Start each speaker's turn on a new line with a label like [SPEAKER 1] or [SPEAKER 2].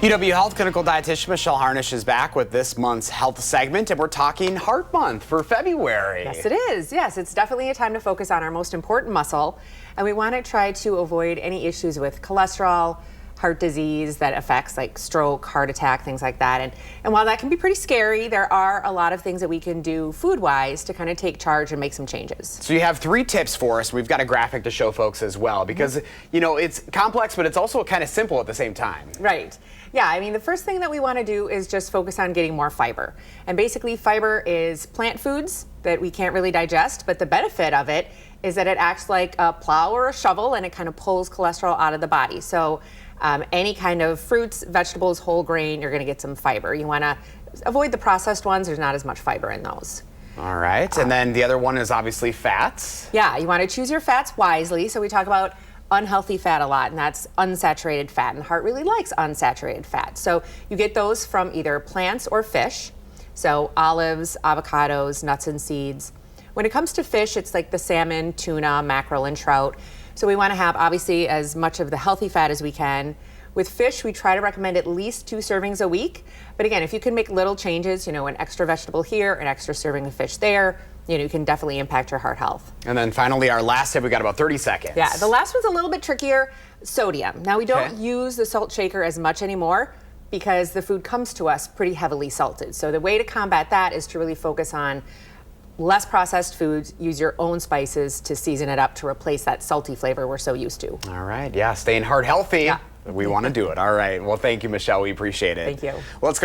[SPEAKER 1] UW Health clinical dietitian Michelle Harnish is back with this month's health segment, and we're talking Heart Month for February.
[SPEAKER 2] Yes, it is. Yes, it's definitely a time to focus on our most important muscle, and we want to try to avoid any issues with cholesterol, heart disease that affects like stroke, heart attack, things like that. And while that can be pretty scary, there are a lot of things that we can do food-wise to kind of take charge and make some changes.
[SPEAKER 1] So you have 3 tips for us. We've got a graphic to show folks as well because, you know, it's complex, but it's also kind of simple at the same time.
[SPEAKER 2] Right. Yeah, I mean, the first thing that we want to do is just focus on getting more fiber. And basically, fiber is plant foods that we can't really digest, but the benefit of it is that it acts like a plow or a shovel and it kind of pulls cholesterol out of the body. So any kind of fruits, vegetables, whole grain, you're going to get some fiber. You want to avoid the processed ones. There's not as much fiber in those.
[SPEAKER 1] All right. And then the other one is obviously fats.
[SPEAKER 2] Yeah, you want to choose your fats wisely. So we talk about unhealthy fat a lot, and that's unsaturated fat. And the heart really likes unsaturated fat. So you get those from either plants or fish. So olives, avocados, nuts and seeds. When it comes to fish, it's like the salmon, tuna, mackerel, and trout. So we want to have obviously as much of the healthy fat as we can. With fish, we try to recommend at least 2 servings a week. But again, if you can make little changes, you know, an extra vegetable here, an extra serving of fish there, you know, you can definitely impact your heart health.
[SPEAKER 1] And then finally, our last tip, we got about 30 seconds.
[SPEAKER 2] Yeah, the last one's a little bit trickier, sodium. Now, we don't use the salt shaker as much anymore because the food comes to us pretty heavily salted. So the way to combat that is to really focus on less processed foods, use your own spices to season it up to replace that salty flavor we're so used to.
[SPEAKER 1] All right, yeah, staying heart healthy.
[SPEAKER 2] Yeah.
[SPEAKER 1] We want to do it. All right, well, thank you, Michelle. We appreciate it.
[SPEAKER 2] Thank you.
[SPEAKER 1] Let's go.